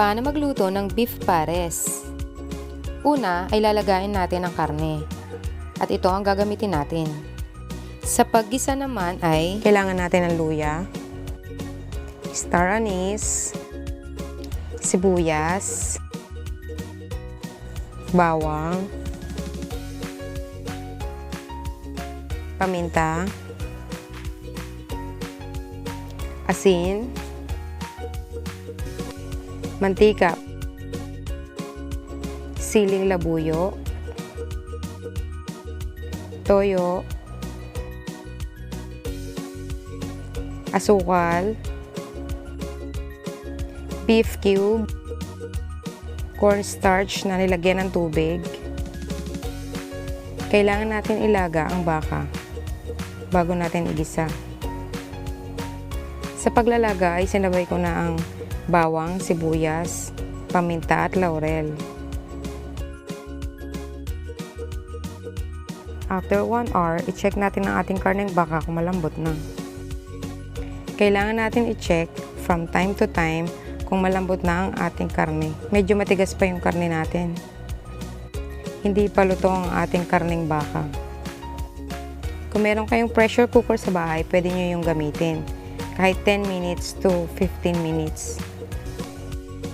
Paano magluto ng beef pares? Una ay lalagayin natin ang karne. At ito ang gagamitin natin. Sa paggisa naman ay kailangan natin ng luya, star anise, sibuyas, bawang, paminta, asin, mantika, siling labuyo, toyo, asukal, beef cube, cornstarch na nilagyan ng tubig. Kailangan natin ilaga ang baka bago natin igisa. Sa paglalaga ay sinabay ko na ang bawang, sibuyas, paminta at laurel. After 1 hour, i-check natin ang ating karneng baka kung malambot na. Kailangan natin i-check from time to time kung malambot na ang ating karne. Medyo matigas pa yung karne natin. Hindi pa luto ang ating karneng baka. Kung meron kayong pressure cooker sa bahay, pwede nyo yung gamitin. Kahit 10 minutes to 15 minutes.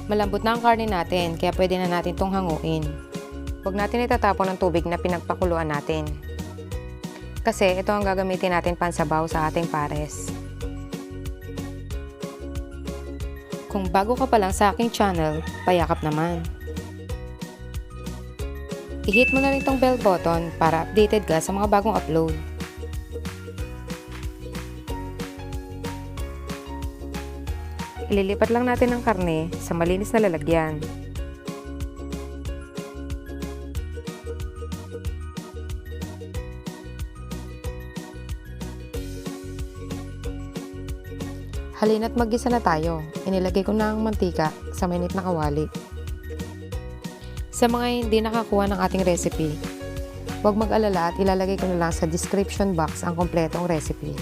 malambot na ang karne natin, kaya pwede na natin itong hanguin. Huwag natin itatapon ng tubig na pinagpakuluan natin. Kasi ito ang gagamitin natin pansabaw sa ating pares. Kung bago ka pa lang sa aking channel, payakap naman. I-hit mo na rin tong bell button para updated ka sa mga bagong upload. Ililipat lang natin ang karne sa malinis na lalagyan. Halina't maggisa na tayo. Inilagay ko na ang mantika sa mainit na kawali. Sa mga hindi nakakuha ng ating recipe, huwag mag-alala at ilalagay ko na lang sa description box ang kompletong recipe.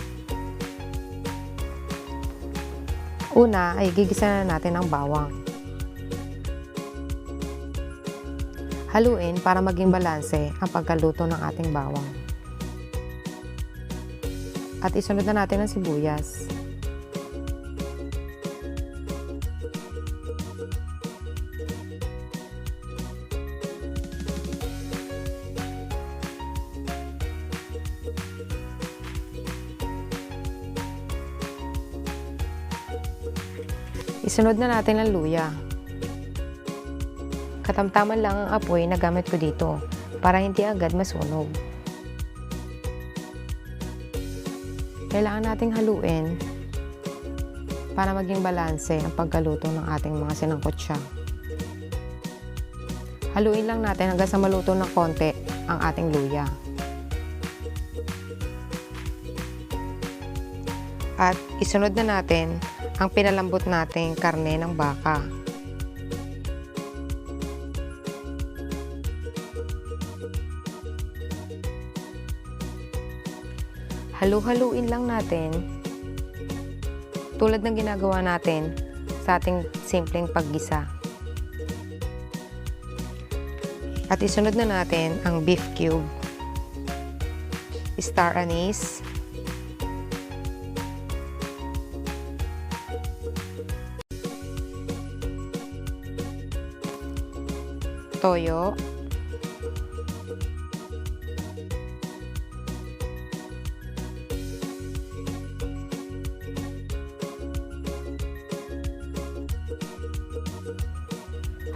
Una ay gigisa na natin ang bawang. Haluin para maging balanse ang pagkaluto ng ating bawang. At isunod na natin ang sibuyas. Isunod na natin ang luya. Katamtaman lang ang apoy na gamit ko dito para hindi agad masunog. Kailangan nating haluin para maging balanse ang pagkaluto ng ating mga sinangkotsa. Haluin lang natin hanggang sa maluto ng konti ang ating luya. At isunod na natin ang pinalambot nating karne ng baka. Halu-haluin lang natin tulad ng ginagawa natin sa ating simpleng paggisa. At isunod na natin ang beef cube, star anise, toyo,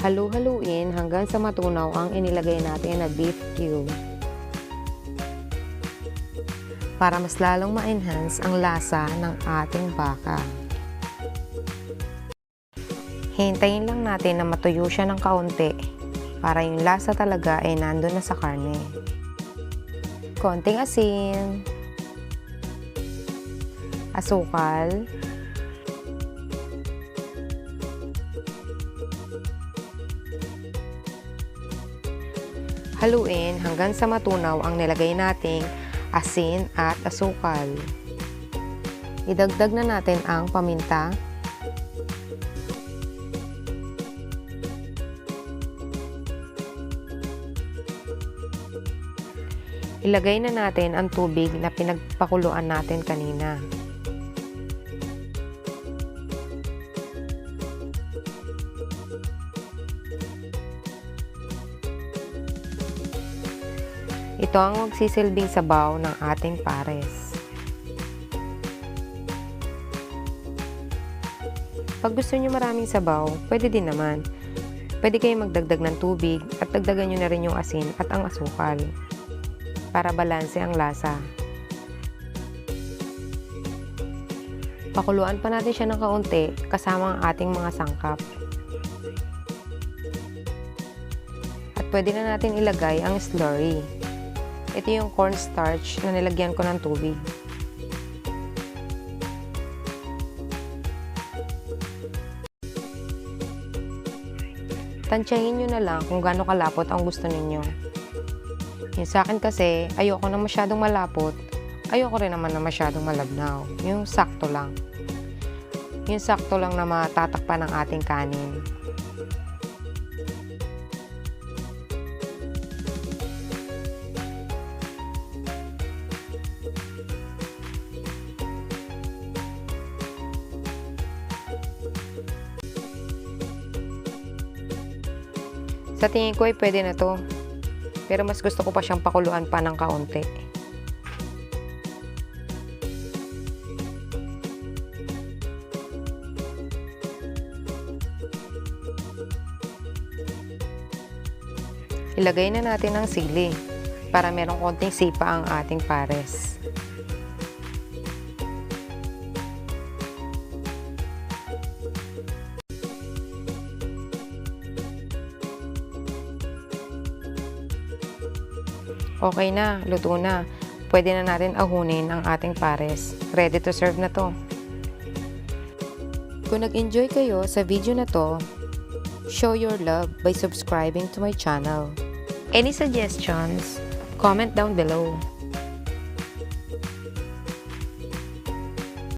halu-haluin hanggang sa matunaw ang inilagay natin na beef cube para mas lalong ma-enhance ang lasa ng ating baka. Hintayin lang natin na matuyo siya ng kaunti para yung lasa talaga ay nandun na sa karne. Konting asin, asukal, haluin hanggang sa matunaw ang nilagay nating asin at asukal. Idagdag na natin ang paminta, Ilagay na natin ang tubig na pinagpakuluan natin kanina. Ito ang magsisilbing sabaw ng ating pares. Pag gusto nyo maraming sabaw, pwede din naman. Pwede kayong magdagdag ng tubig at dagdagan nyo na rin yung asin at ang asukal para balanse ang lasa. Pakuluan pa natin siya ng kaunti kasama ang ating mga sangkap. At pwede na natin ilagay ang slurry. Ito yung cornstarch na nilagyan ko ng tubig. Tansyahin nyo na lang kung gaano kalapot ang gusto ninyo. Yung sa akin kasi, ayoko na masyadong malapot, ayoko rin naman na masyadong malabnaw. Yung sakto lang. Yung sakto lang na matatakpan ng ating kanin. Sa tingin ko ay pwede na to. Pero mas gusto ko pa siyang pakuluan pa ng kaunti. Ilagay na natin ang sili para merong konting sipa ang ating pares. Okay na, luto na. Pwede na natin ahunin ang ating pares. Ready to serve na to. Kung nag-enjoy kayo sa video na to, show your love by subscribing to my channel. Any suggestions? Comment down below.